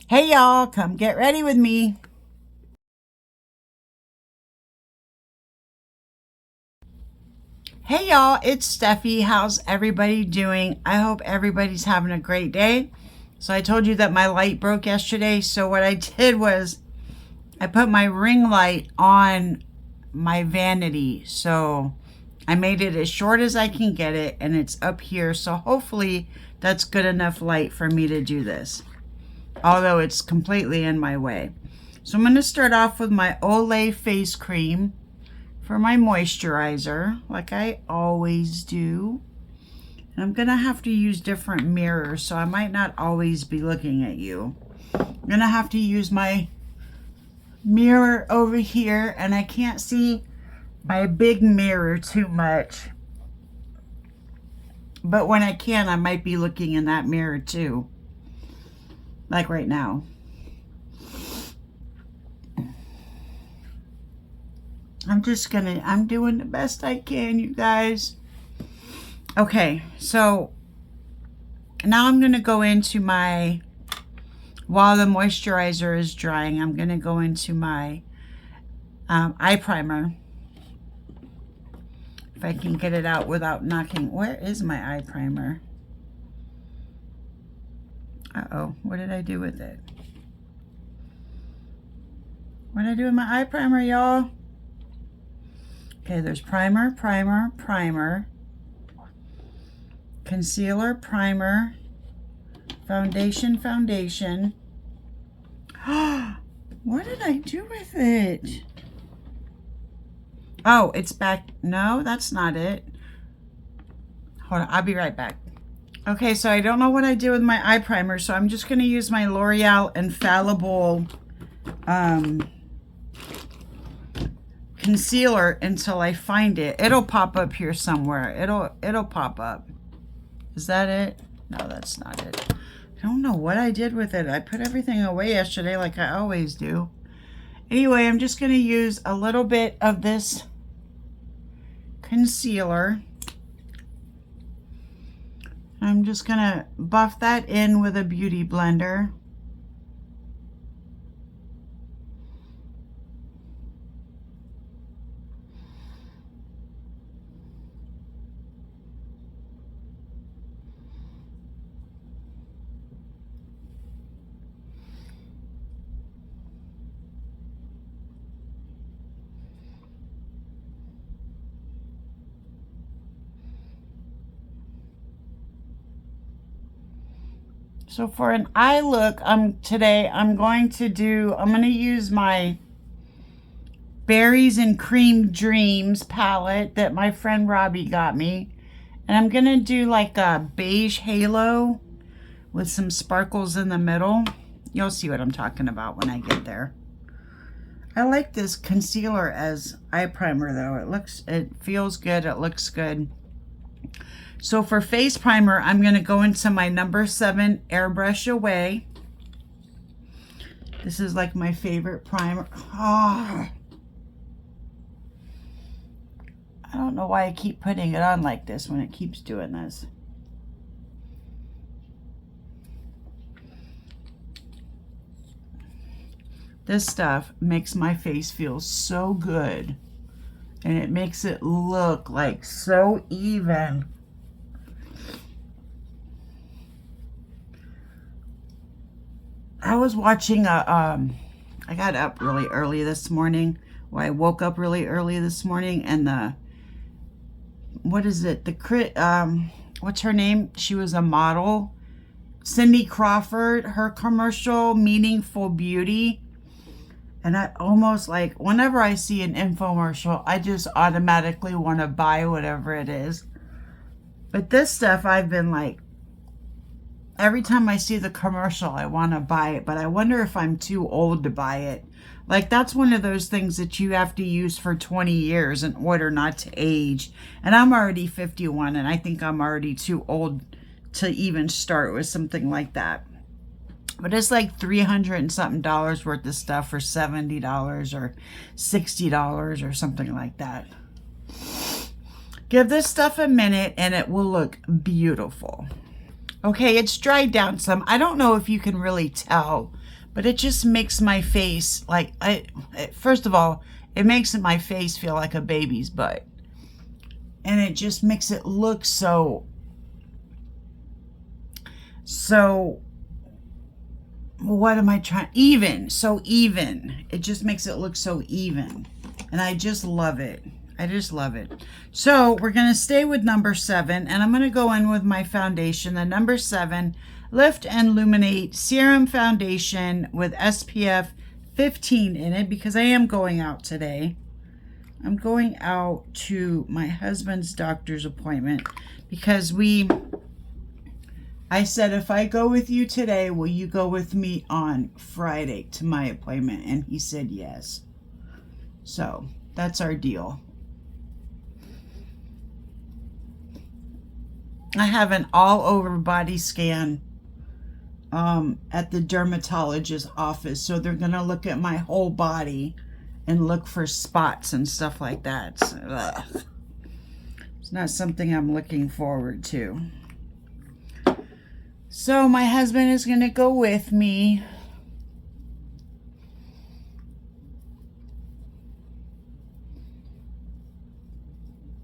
Hey y'all, come get ready with me. Hey y'all, it's Steffi. How's everybody doing? I hope everybody's having a great day. So I told you that my light broke yesterday. So what I did was I put my ring light on my vanity. So I made it as short as I can get it, and it's up here. So hopefully that's good enough light for me to do this, although it's completely in my way. So I'm going to start off with my Olay face cream for my moisturizer, like I always do. And I'm going to have to use different mirrors, so I might not always be looking at you. I'm going to have to use my mirror over here, and I can't see my big mirror too much. But when I can, I might be looking in that mirror too. Like right now. I'm doing the best I can, you guys. Okay, so now I'm gonna go into my, while the moisturizer is drying, I'm gonna go into my eye primer. If I can get it out without knocking. Where is my eye primer? Uh-oh, what did I do with it? What did I do with my eye primer, y'all? Okay, there's primer, primer, primer, concealer, primer, foundation, foundation. What did I do with it? Oh, it's back. No, that's not it. Hold on, I'll be right back. Okay, so I don't know what I did with my eye primer, so I'm just going to use my L'Oreal Infallible concealer until I find it. It'll pop up here somewhere. It'll pop up. Is that it? No, that's not it. I don't know what I did with it. I put everything away yesterday like I always do. Anyway, I'm just going to use a little bit of this concealer. I'm just going to buff that in with a beauty blender. So for an eye look, today I'm going to use my Berries and Cream Dreams palette that my friend Robbie got me. And I'm going to do like a beige halo with some sparkles in the middle. You'll see what I'm talking about when I get there. I like this concealer as eye primer though. It feels good, it looks good. So for face primer, I'm going to go into my number 7 Airbrush Away. This is like my favorite primer. Oh, I don't know why I keep putting it on like this when it keeps doing this. This stuff makes my face feel so good. And it makes it look like so even. I was watching I got up really early this morning. Well, I woke up really early this morning, and what is it? What's her name? She was a model. Cindy Crawford, her commercial, Meaningful Beauty. And I almost like, whenever I see an infomercial, I just automatically want to buy whatever it is. But this stuff, I've been like, every time I see the commercial, I want to buy it, but I wonder if I'm too old to buy it. Like, that's one of those things that you have to use for 20 years in order not to age. And I'm already 51, and I think I'm already too old to even start with something like that. But it's like $300 and something worth of stuff for $70 or $60 or something like that. Give this stuff a minute and it will look beautiful. Okay, it's dried down some. I don't know if you can really tell, but it just makes my face like, first of all, it makes my face feel like a baby's butt. And it just makes it look so, what am I trying? Even, so even. It just makes it look so even. And I just love it. I just love it. So we're going to stay with number 7, and I'm going to go in with my foundation, the number 7 Lift and Luminate Serum Foundation with SPF 15 in it, because I am going out today. I'm going out to my husband's doctor's appointment because I said, if I go with you today, will you go with me on Friday to my appointment? And he said yes. So that's our deal. I have an all-over body scan at the dermatologist's office. So they're going to look at my whole body and look for spots and stuff like that. So, it's not something I'm looking forward to. So my husband is going to go with me.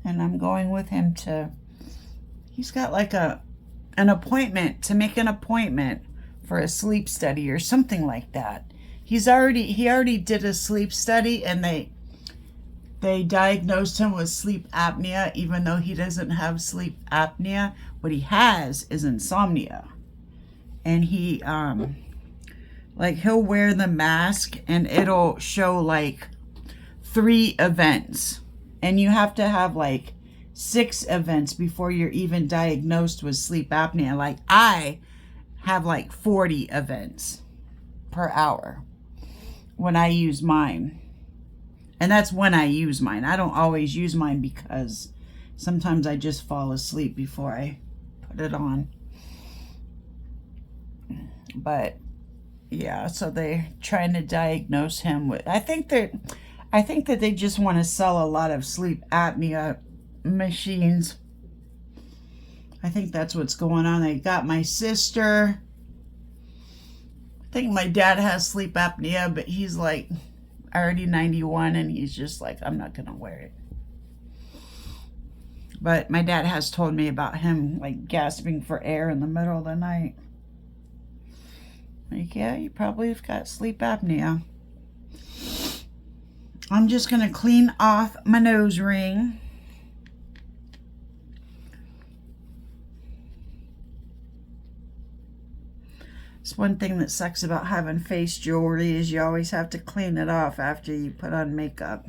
And I'm going with him to... He's got like an appointment, to make an appointment for a sleep study or something like that. He already did a sleep study, and they diagnosed him with sleep apnea, even though he doesn't have sleep apnea. What he has is insomnia. And he like, he'll wear the mask and it'll show like 3 events, and you have to have like 6 events before you're even diagnosed with sleep apnea. Like, I have like 40 events per hour when I use mine. And that's when I use mine. I don't always use mine because sometimes I just fall asleep before I put it on. But yeah, so they're trying to diagnose him with, I think that they just want to sell a lot of sleep apnea machines. I think that's what's going on. They got my sister. I think my dad has sleep apnea, but he's like already 91, and he's just like, I'm not gonna wear it. But my dad has told me about him like gasping for air in the middle of the night. Like, yeah, you probably have got sleep apnea. I'm just gonna clean off my nose ring. It's one thing that sucks about having face jewelry is you always have to clean it off after you put on makeup.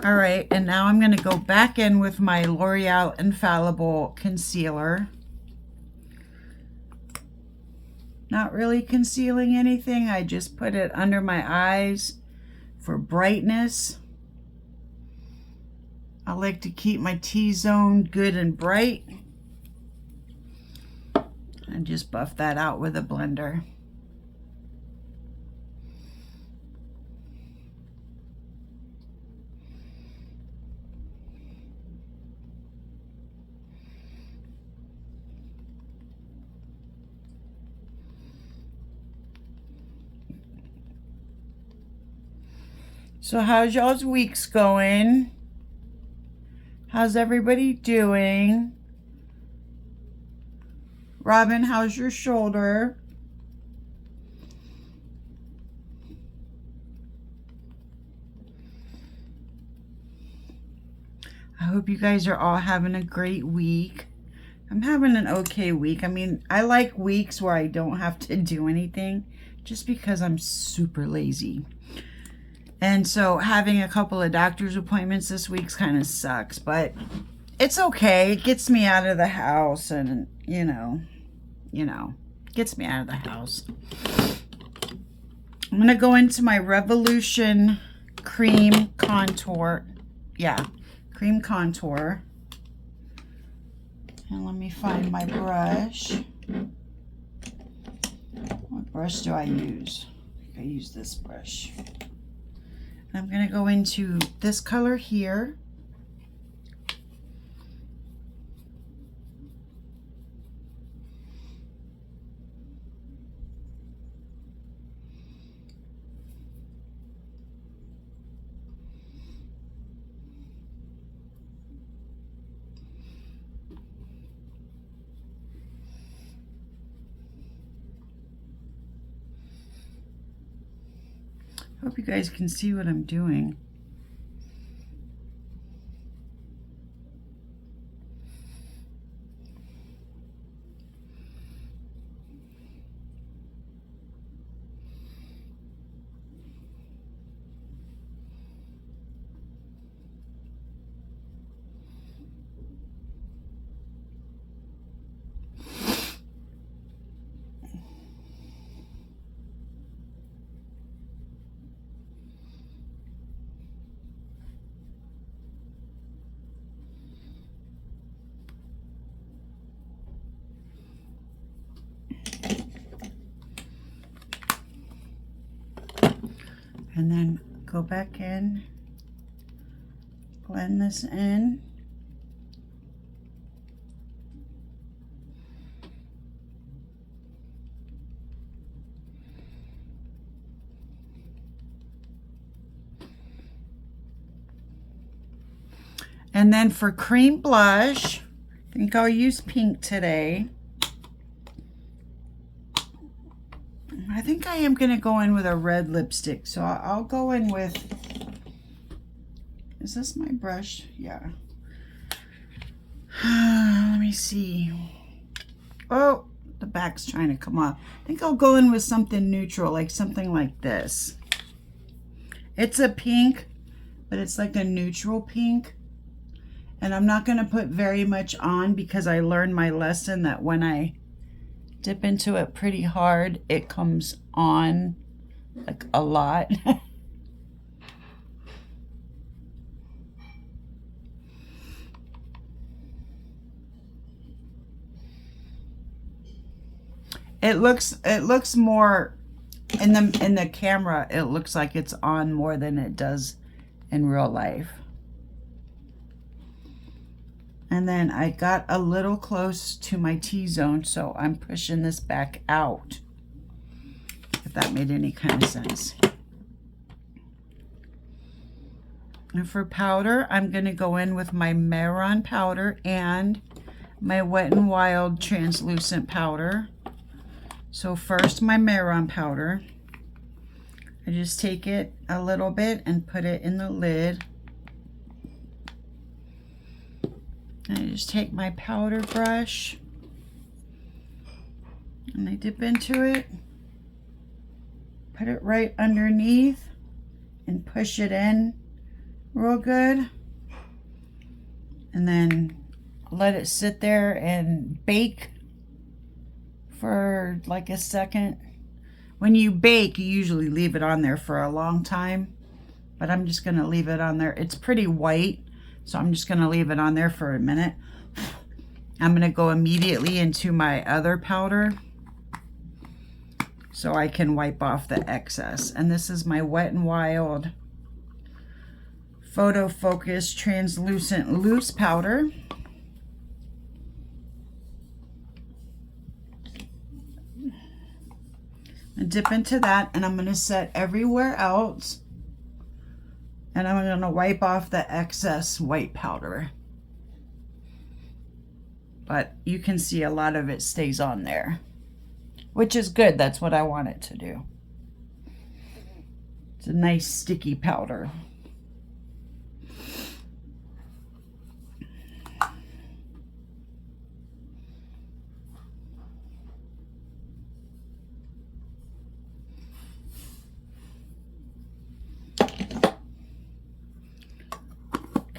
All right, and now I'm going to go back in with my L'Oreal Infallible Concealer. Not really concealing anything. I just put it under my eyes for brightness. I like to keep my T-zone good and bright. And just buff that out with a blender. So how's y'all's weeks going? How's everybody doing? Robin, how's your shoulder? I hope you guys are all having a great week. I'm having an okay week. I mean, I like weeks where I don't have to do anything just because I'm super lazy. And so having a couple of doctor's appointments this week kind of sucks, but it's okay. It gets me out of the house and, you know, gets me out of the house. I'm going to go into my Revolution Cream Contour. Yeah, Cream Contour. And let me find my brush. What brush do I use? I think I use this brush. I'm going to go into this color here. Hope you guys can see what I'm doing. And then go back in, blend this in. And then for cream blush, I think I'll use pink today. I think I am going to go in with a red lipstick. So I'll go in with, is this my brush? Yeah. Let me see. Oh, the back's trying to come off. I think I'll go in with something neutral, like something like this. It's a pink, but it's like a neutral pink. And I'm not going to put very much on because I learned my lesson that when I dip into it pretty hard, it comes on like a lot. It looks more in the camera, it looks like it's on more than it does in real life. And then I got a little close to my T-zone, so I'm pushing this back out, if that made any kind of sense. And for powder, I'm going to go in with my Mehron powder and my Wet n Wild translucent powder. So first my Mehron powder. I just take it a little bit and put it in the lid. And I just take my powder brush and I dip into it, put it right underneath and push it in real good. And then let it sit there and bake for like a second. When you bake, you usually leave it on there for a long time, but I'm just going to leave it on there. It's pretty white, so I'm just going to leave it on there for a minute. I'm going to go immediately into my other powder so I can wipe off the excess. And this is my Wet n Wild Photofocus Translucent Loose Powder. And dip into that, and I'm going to set everywhere else. And I'm going to wipe off the excess white powder. But you can see a lot of it stays on there, which is good. That's what I want it to do. It's a nice sticky powder.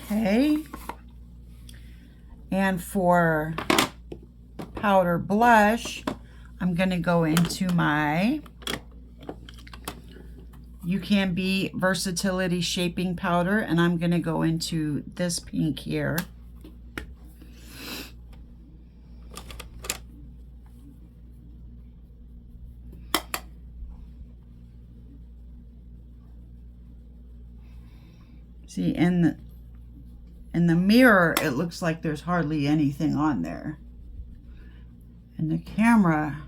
Okay, and for powder blush, I'm going to go into my Ucanbe Versatility Shaping Powder, and I'm going to go into this pink here. See, in the mirror, it looks like there's hardly anything on there. In the camera,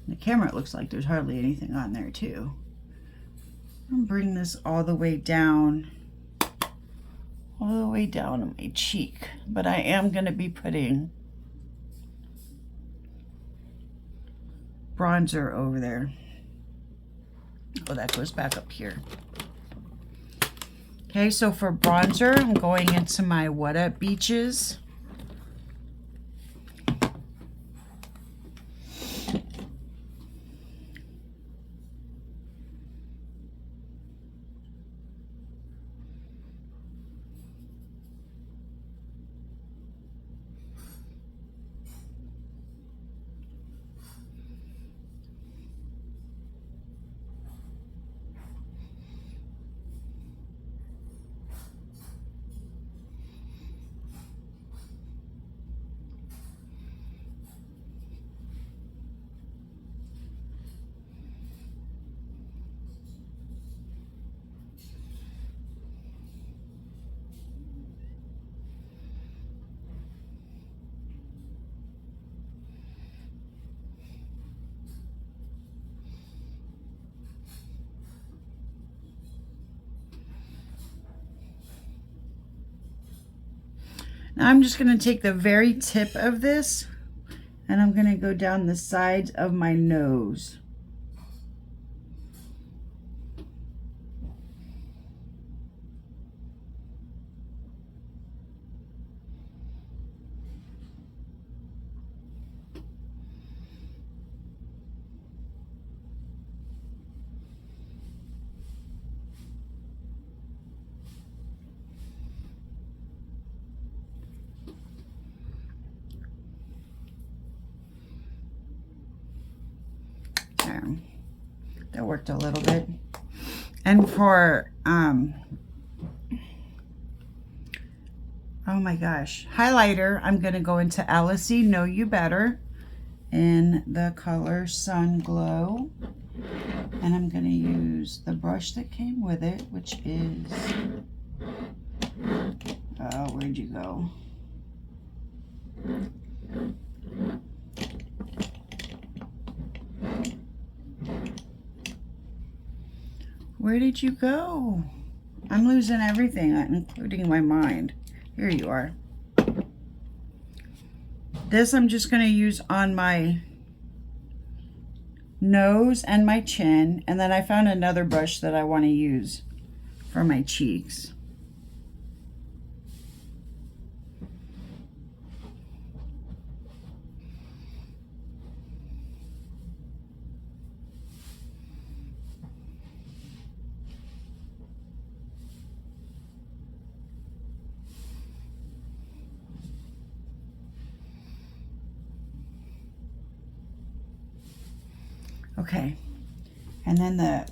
it looks like there's hardly anything on there too. I'm gonna bring this all the way down on my cheek, but I am going to be putting bronzer over there. Oh, that goes back up here. Okay, so for bronzer, I'm going into my What Up Beaches. Now I'm just going to take the very tip of this and I'm going to go down the sides of my nose. That worked a little bit. And for oh my gosh, highlighter, I'm going to go into Elessy Know You Better in the color Sun Glow. And I'm going to use the brush that came with it, which is, oh, where'd you go? Where did you go? I'm losing everything, including my mind. Here you are. This I'm just going to use on my nose and my chin. And then I found another brush that I want to use for my cheeks. Okay, and then the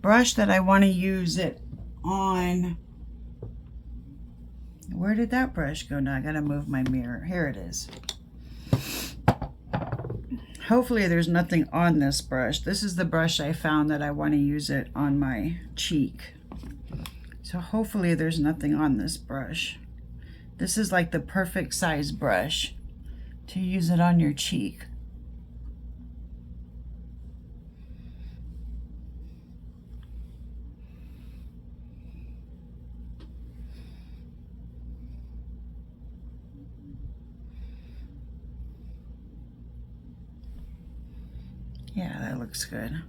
brush that I want to use it on, where did that brush go? Now I gotta move my mirror. Here it is. Hopefully there's nothing on this brush. This is the brush I found that I want to use it on my cheek. So hopefully there's nothing on this brush. This is like the perfect size brush to use it on your cheek. Yeah, that looks good.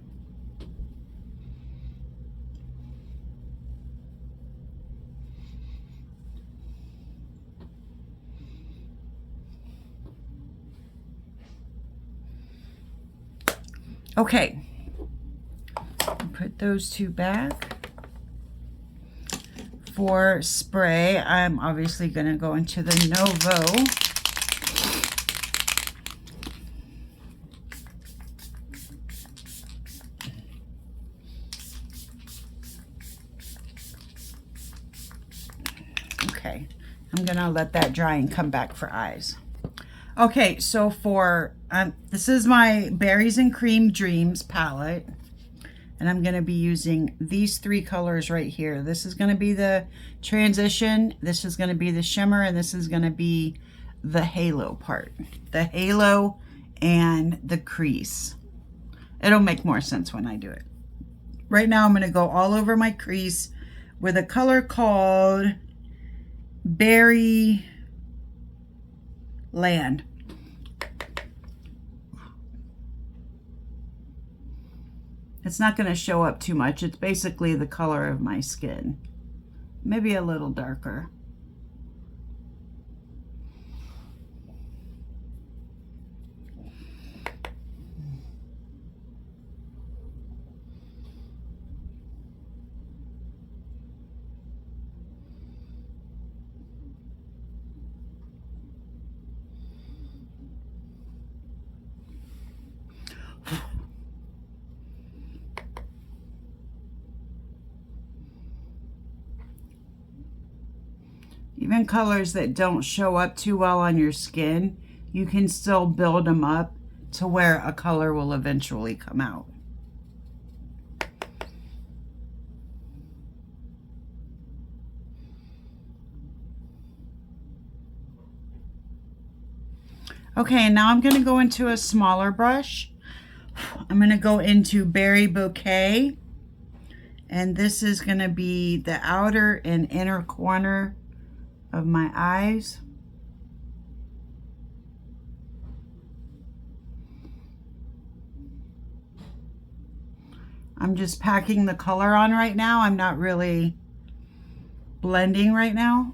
Okay, put those two back. For spray, I'm obviously going to go into the Novo. Okay, I'm gonna let that dry and come back for eyes. Okay, so for, this is my Berries and Cream Dreams palette. And I'm gonna be using these three colors right here. This is gonna be the transition, this is gonna be the shimmer, and this is gonna be the halo part. The halo and the crease. It'll make more sense when I do it. Right now I'm gonna go all over my crease with a color called Berry Land. It's not going to show up too much. It's basically the color of my skin. Maybe a little darker. Even colors that don't show up too well on your skin, you can still build them up to where a color will eventually come out. Okay, now I'm going to go into a smaller brush. I'm going to go into Berry Bouquet. And this is going to be the outer and inner corner of my eyes. I'm just packing the color on right now. I'm not really blending right now.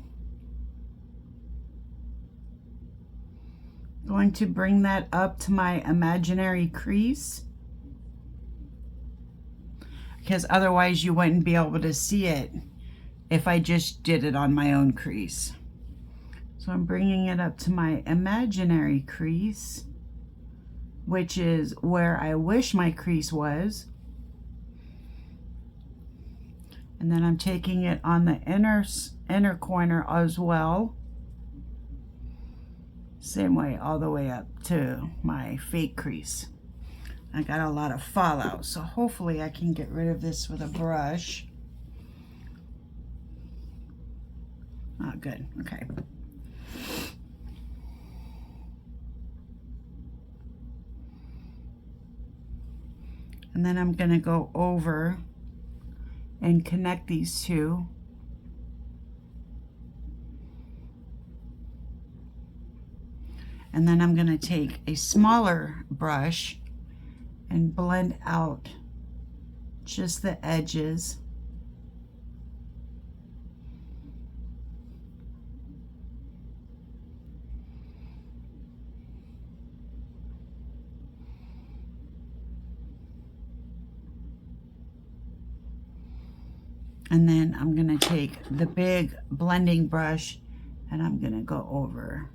Going to bring that up to my imaginary crease, because otherwise you wouldn't be able to see it if I just did it on my own crease. So I'm bringing it up to my imaginary crease, which is where I wish my crease was. And then I'm taking it on the inner corner as well. Same way all the way up to my fake crease. I got a lot of fallout, so hopefully I can get rid of this with a brush. Oh, good. Okay. And then I'm going to go over and connect these two. And then I'm going to take a smaller brush and blend out just the edges. And then I'm going to take the big blending brush and I'm going to go over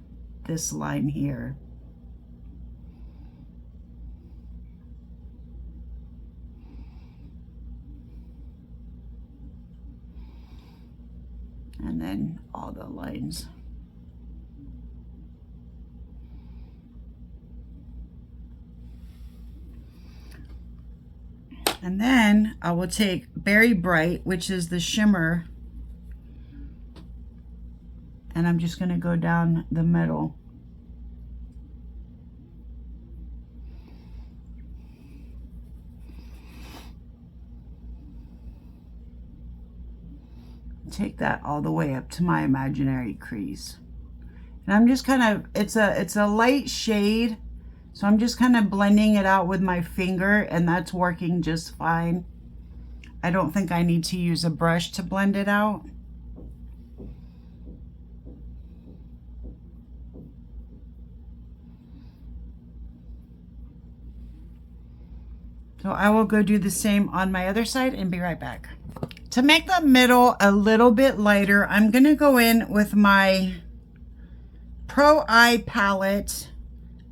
this line here. And then all the lines. And then I will take Berry Bright, which is the shimmer, and I'm just going to go down the middle. Take that all the way up to my imaginary crease. And I'm just kind of, it's a light shade, so I'm just kind of blending it out with my finger, and that's working just fine. I don't think I need to use a brush to blend it out. So I will go do the same on my other side and be right back. To make the middle a little bit lighter, I'm going to go in with my Pro Eye palette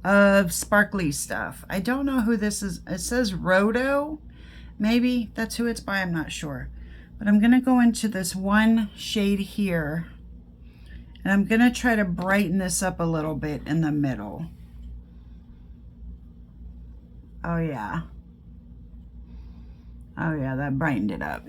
of sparkly stuff. I don't know who this is. It says Roto. Maybe that's who it's by. I'm not sure. But I'm going to go into this one shade here. And I'm going to try to brighten this up a little bit in the middle. Oh, yeah. Oh, yeah, that brightened it up.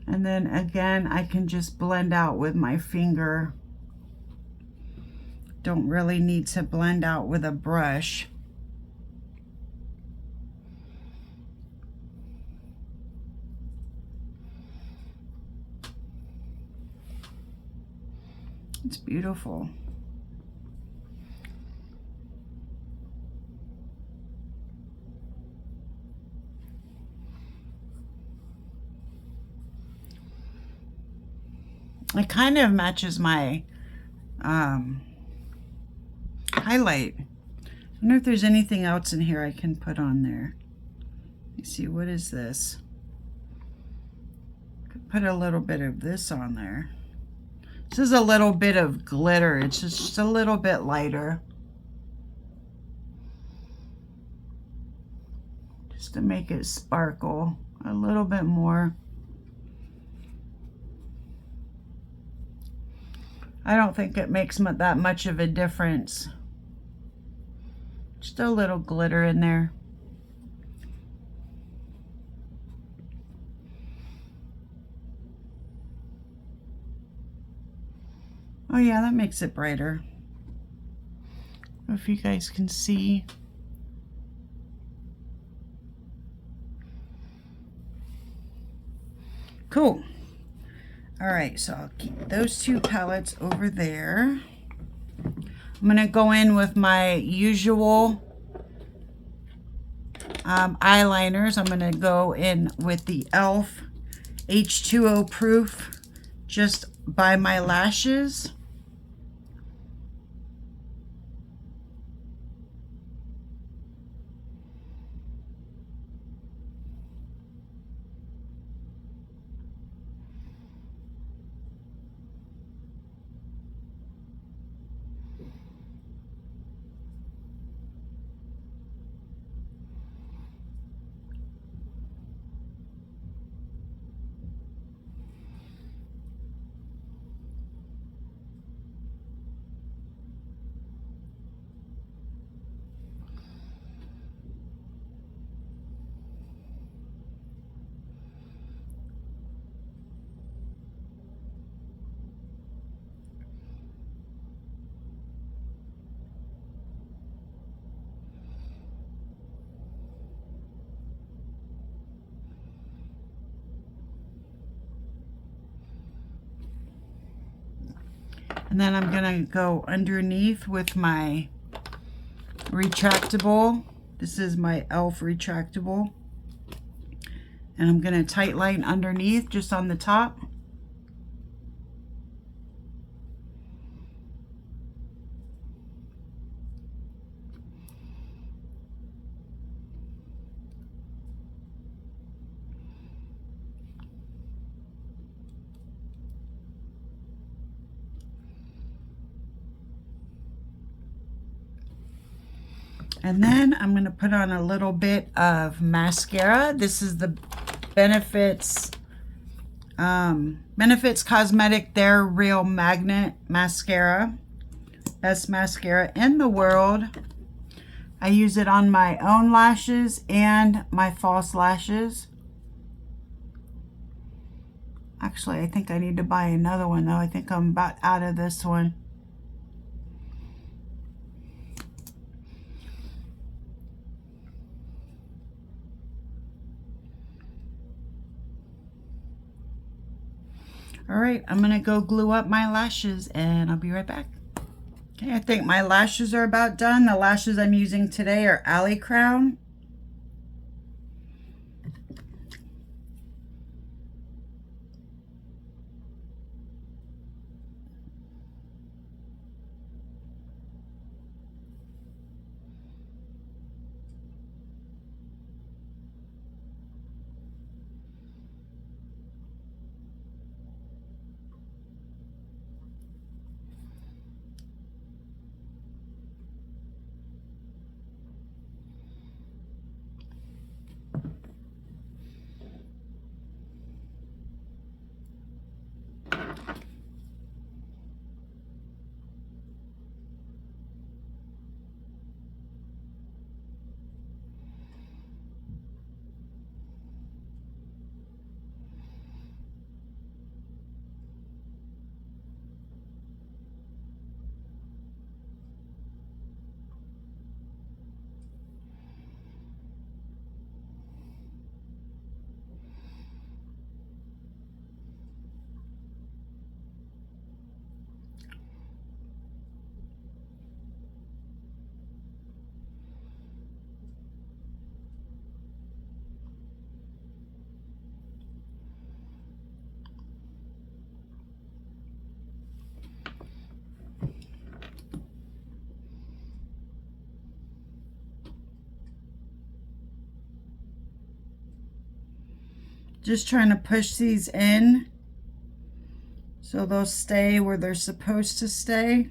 And then again, I can just blend out with my finger. Don't really need to blend out with a brush. It's beautiful. It kind of matches my highlight. I wonder if there's anything else in here I can put on there. Let me see, what is this? Could put a little bit of this on there. This is a little bit of glitter. It's just a little bit lighter. Just to make it sparkle a little bit more. I don't think it makes that much of a difference. Just a little glitter in there. Oh yeah, that makes it brighter. I don't know if you guys can see. Cool. All right, so I'll keep those two palettes over there. I'm gonna go in with my usual eyeliners. I'm gonna go in with the e.l.f. H2O Proof just by my lashes. And then I'm gonna go underneath with my retractable. This is my e.l.f. retractable. And I'm gonna tight line underneath, just on the top. And then I'm going to put on a little bit of mascara. This is the Benefits Cosmetic Their Real Magnet Mascara. Best mascara in the world. I use it on my own lashes and my false lashes. Actually, I think I need to buy another one though. I think I'm about out of this one. All right, I'm gonna go glue up my lashes and I'll be right back. Okay, I think my lashes are about done. The lashes I'm using today are Alicrown. Just trying to push these in so they'll stay where they're supposed to stay.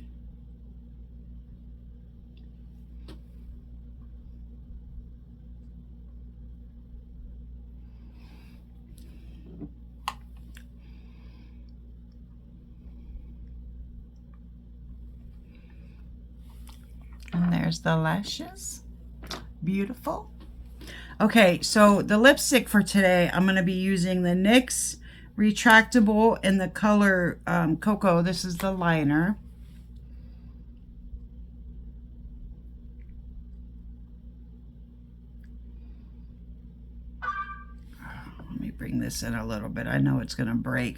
And there's the lashes. Beautiful. Okay, so the lipstick for today, I'm going to be using the NYX retractable in the color Cocoa. This is the liner. Let me bring this in a little bit. I know it's going to break.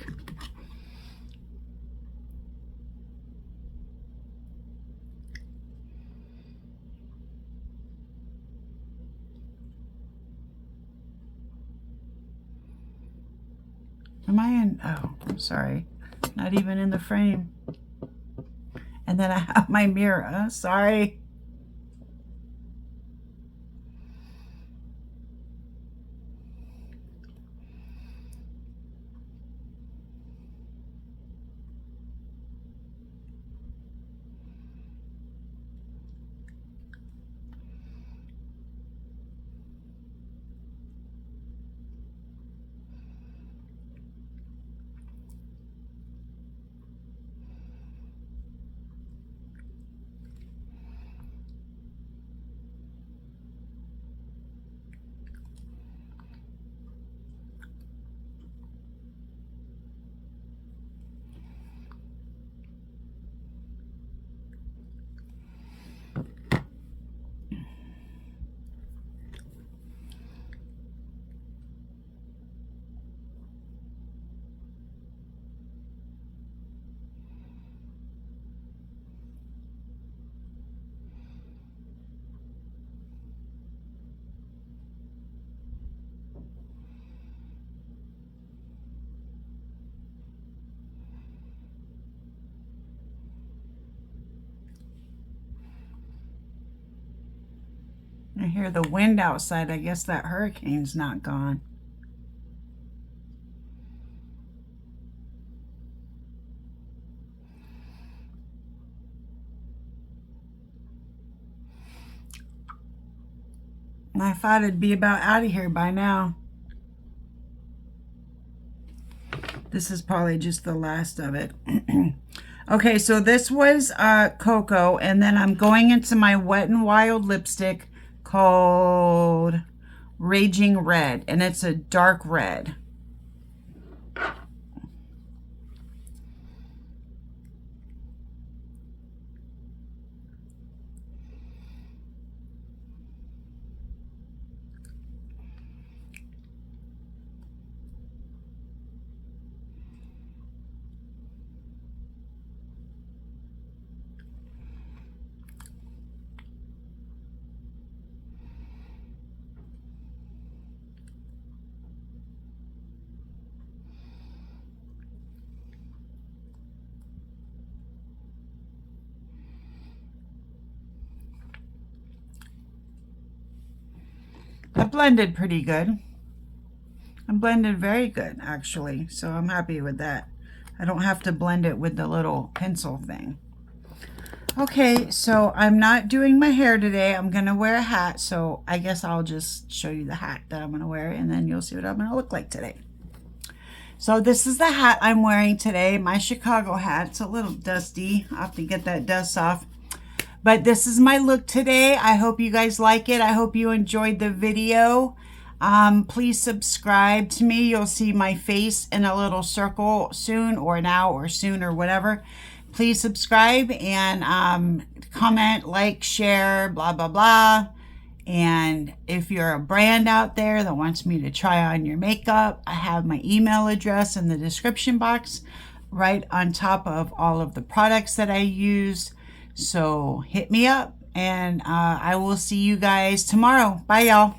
Am I in? Oh, I'm sorry. Not even in the frame. And then I have my mirror. Sorry. I hear the wind outside. I guess that hurricane's not gone. I thought it'd be about out of here by now. This is probably just the last of it. Okay, so this was Cocoa, and then I'm going into my Wet n Wild lipstick called Raging Red, and it's a dark red. That blended pretty good. It blended very good, actually, so I'm happy with that. I don't have to blend it with the little pencil thing. Okay, so I'm not doing my hair today. I'm going to wear a hat, so I guess I'll just show you the hat that I'm going to wear, and then you'll see what I'm going to look like today. So this is the hat I'm wearing today, my Chicago hat. It's a little dusty. I'll have to get that dust off. But this is my look today. I hope you guys like it. I hope you enjoyed the video. Please subscribe to me. You'll see my face in a little circle soon, or now, or soon, or whatever. Please subscribe and comment, like, share, blah, blah, blah. And if you're a brand out there that wants me to try on your makeup, I have my email address in the description box right on top of all of the products that I use. So hit me up, and I will see you guys tomorrow. Bye, y'all.